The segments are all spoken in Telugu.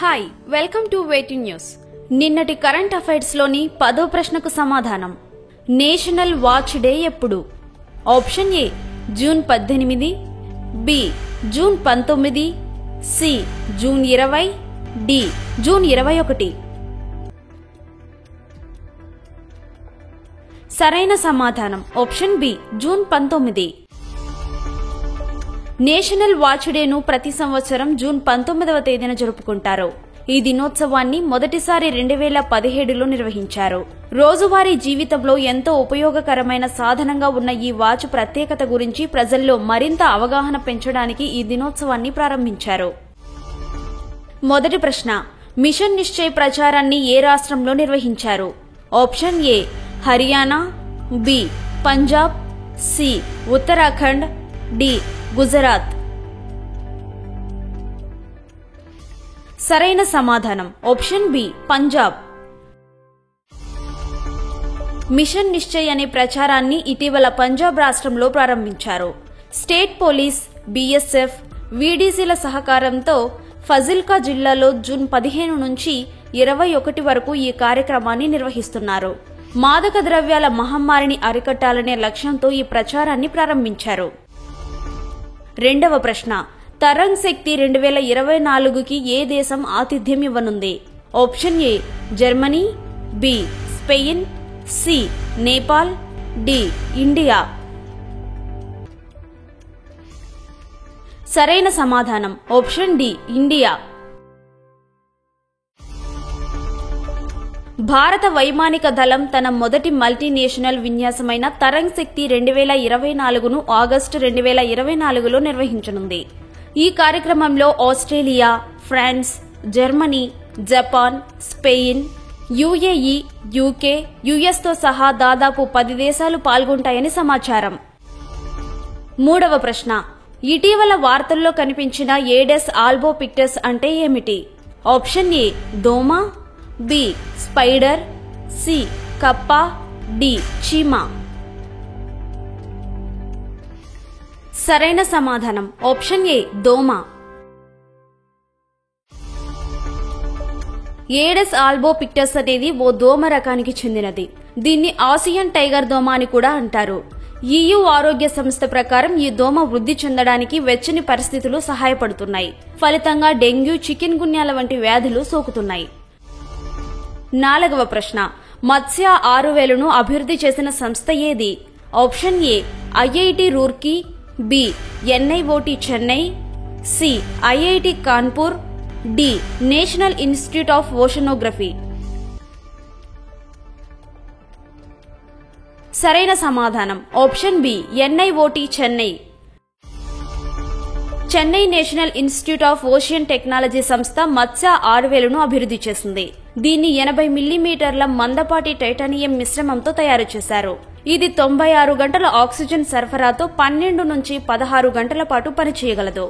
Hi, welcome to Way2News. నిన్నటి కరెంట్ అఫైర్స్ లోని 10వ ప్రశ్నకు సమాధానం. నేషనల్ వాచ్ డే ఎప్పుడు? Option A June 18, B June 19, C June 20, D June 21. సరైన సమాధానం option B June 19. National watch డేను ప్రతి సంవత్సరం జూన్ 19వ తేదీన జరుపుకుంటారు. ఈ దినోత్సవాన్ని మొదటిసారి 2017లో నిర్వహించారు. రోజువారీ జీవితంలో ఎంతో ఉపయోగకరమైన సాధనంగా ఉన్న ఈ వాచ్ ప్రత్యేకత గురించి ప్రజల్లో మరింత అవగాహన పెంచడానికి ఈ దినోత్సవాన్ని ప్రారంభించారు. మొదటి ప్రశ్న, మిషన్ నిశ్చయ్ ప్రచారాన్ని ఏ రాష్ట్రంలో నిర్వహించారు? Option A Haryana, B Punjab, C Uttarakhand, D Gujarat. సరైన సమాధానం option B Punjab. Mission Nishchay అనే ప్రచారాన్ని ఇటీవల పంజాబ్ రాష్ట్రంలో ప్రారంభించారు. స్టేట్ పోలీస్, బిఎస్ఎఫ్, వీడీసీల సహకారంతో ఫజిల్కా జిల్లాలో జూన్ 15 నుంచి 21 వరకు ఈ కార్యక్రమాన్ని నిర్వహిస్తున్నారు. మాదక ద్రవ్యాల మహమ్మారిని అరికట్టాలనే లక్ష్యంతో ఈ ప్రచారాన్ని ప్రారంభించారు. రెండవ ప్రశ్న, తరంగ్ శక్తి 2024కి ఏ దేశం ఆతిథ్యం ఇవ్వనుంది? Option A Germany, B Spain, C Nepal, D India. సరైన సమాధానం ఆప్షన్ డి ఇండియా. భారత వైమానిక దళం తన మొదటి మల్టీనేషనల్ విన్యాసమైన తరంగ్ శక్తి 2024ను ఆగస్టు 2024లో నిర్వహించనుంది. ఈ కార్యక్రమంలో Australia, France, Germany, Japan, Spain, UAE, UK, యుఎస్తో సహా దాదాపు 10 దేశాలు పాల్గొంటాయని సమాచారం. మూడవ ప్రశ్న, ఇటీవల వార్తల్లో కనిపించిన ఏడెస్ ఆల్బోపిక్టస్ అంటే ఏమిటి? ఆప్షన్ ఏ దోమ, బి స్పైడర్, సి కప్ప, డి చీమా. సరైన సమాధానం ఆప్షన్ ఏ దోమ. ఏడెస్ ఆల్బోపిక్టస్ అనేది ఓ దోమ రకానికి చెందినది. దీన్ని ఆసియన్ టైగర్ దోమ అని కూడా అంటారు. EU ఆరోగ్య సంస్థ ప్రకారం ఈ దోమ వృద్ధి చెందడానికి వెచ్చని పరిస్థితులు సహాయపడుతున్నాయి. ఫలితంగా డెంగ్యూ, చికెన్ గున్యాల వంటి వ్యాధులు సోకుతున్నాయి. నాలుగవ ప్రశ్న, మత్స్య 6000ను అభివృద్ధి చేసిన సంస్థ ఏది? Option A IIT Roorkee, B NIOT Chennai, C IIT Kanpur, D national institute of oceanography. సరైన సమాధానం option B NIOT Chennai. Chennai national institute of ocean technology సంస్థ మత్స్య 6000ను అభివృద్ధి చేసింది. దీన్ని 80 మిల్లీమీటర్ల మందపాటి టైటానియం మిశ్రమంతో తయారు చేశారు. ఇది 96 గంటల ఆక్సిజన్ సరఫరాతో 12 నుంచి 16 గంటల పాటు పనిచేయగలదు.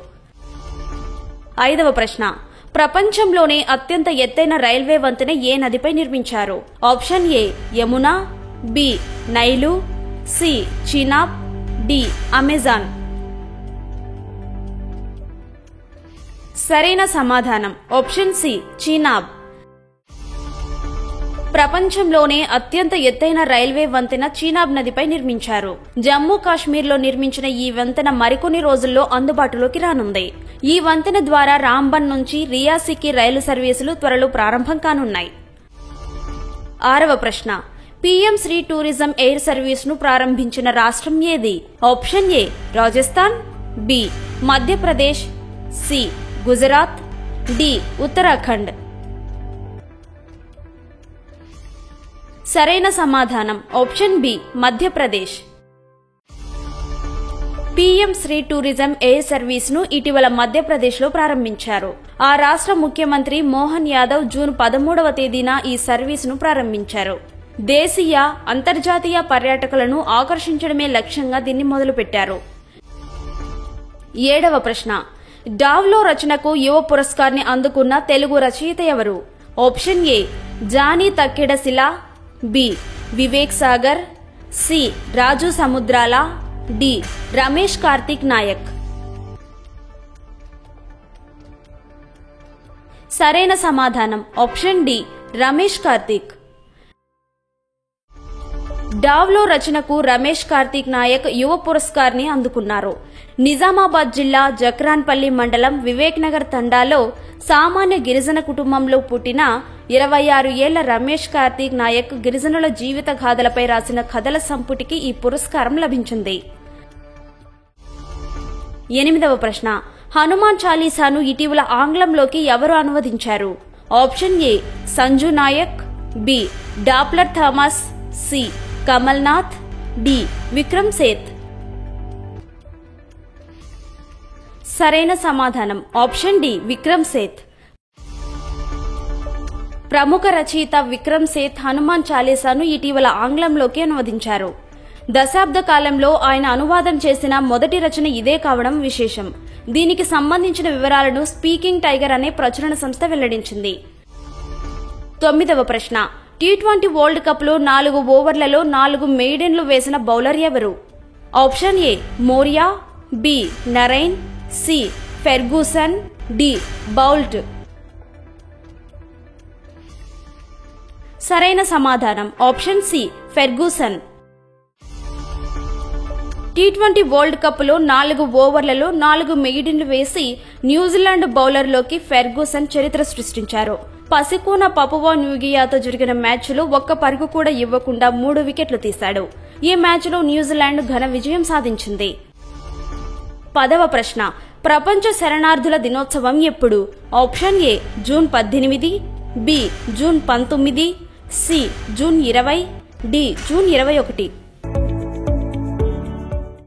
ఐదవ ప్రశ్న, ప్రపంచంలోనే అత్యంత ఎత్తైన రైల్వే వంతెన ఏ నదిపై నిర్మించారు? Option A Yamuna, B Nile, C Chenab, D Amazon. సరైన సమాధానం ఆప్షన్ సి చినాబ్. ప్రపంచంలోనే అత్యంత ఎత్తైన రైల్వే వంతెన చీనాబ్ నదిపై నిర్మించారు. జమ్మూ కాశ్మీర్లో నిర్మించిన ఈ వంతెన మరికొన్ని రోజుల్లో అందుబాటులోకి రానుంది. ఈ వంతెన ద్వారా రాంబన్ నుంచి రియాసీకి రైలు సర్వీసులు త్వరలో ప్రారంభం కానున్నాయి. ఆరవ ప్రశ్న, PM Shri tourism air service ను ప్రారంభించిన రాష్ట్రం ఏది? Option A Rajasthan, B Madhya Pradesh, C Gujarat, D Uttarakhand. సరైన సమాధానం option B Madhya Pradesh. PM Shri tourism air service ను ఇటీవల మధ్యప్రదేశ్లో ప్రారంభించారు. ఆ రాష్ట్ర ముఖ్యమంత్రి మోహన్ యాదవ్ జూన్ 13వ తేదీన ఈ సర్వీసును ప్రారంభించారు. దేశీయ, అంతర్జాతీయ పర్యాటకులను ఆకర్షించడమే లక్ష్యంగా దీన్ని మొదలుపెట్టారు. ఏడవ ప్రశ్న, డావ్లో రచనకు యువ పురస్కార్ని అందుకున్న తెలుగు రచయిత ఎవరు? Option A Jani Takkedasila, B Vivek Sagar, C Raju Samudrala, D Ramesh Karthik Nayak. సరైన సమాధానం ఆప్షన్ డి రమేష్ కార్తీక్. డావ్లో రచనకు రమేష్ కార్తీక్ నాయక్ యువ పురస్కార్ని అందుకున్నారు. నిజామాబాద్ జిల్లా జక్రాన్పల్లి మండలం వివేక్ నగర్ తండాలో సామాన్య గిరిజన కుటుంబంలో పుట్టిన 26 ఏళ్ల రమేష్ కార్తీక్ నాయక్ గిరిజనుల జీవిత గాథలపై రాసిన కథల సంపుటికి ఈ పురస్కారం లభించింది. 8వ ప్రశ్న, హనుమాన్ చాలీసాను ఇటీవల ఆంగ్లంలోకి ఎవరు అనువదించారు? Option A Sanju Nayak, B Doppler Thomas, C Kamalnath, D Vikram Seth. సరైన సమాధానం ఆప్షన్ డి విక్రమ్ సేథ్. ప్రముఖ రచయిత విక్రమ్ సేథ్ హనుమాన్ చాలీసాను ఇటీవల ఆంగ్లంలోకి అనువదించారు. దశాబ్ద కాలంలో ఆయన అనువాదం చేసిన మొదటి రచన ఇదే కావడం విశేషం. దీనికి సంబంధించిన వివరాలను స్పీకింగ్ టైగర్ అనే ప్రచురణ సంస్థ వెల్లడించింది. 9వ ప్రశ్న, టీ20 వరల్డ్ కప్ లో 4 ఓవర్లలో 4 మెయిడెన్లు వేసిన బౌలర్ ఎవరు? ఆప్షన్ ఏ మోరియా, B Narine, C Ferguson, D Boult. సరైన సమాధానం ఆప్షన్ సి ఫెర్గూసన్. టీ20 వరల్డ్ కప్ లో 4 ఓవర్లలో 4 మెయిడెన్లు వేసి న్యూజిలాండ్ బౌలర్లోకి ఫెర్గూసన్ చరిత్ర సృష్టించారు. పసికోన పపువా న్యూగియాతో జరిగిన మ్యాచ్లో ఒక్క పరుగు కూడా ఇవ్వకుండా 3 వికెట్లు తీశాడు. ఈ మ్యాచ్లో న్యూజిలాండ్ ఘన విజయం సాధించింది. 10వ ప్రశ్న, ప్రపంచ శరణార్థుల దినోత్సవం ఎప్పుడు? Option A June 18, B June 19, C June 20, D June 21.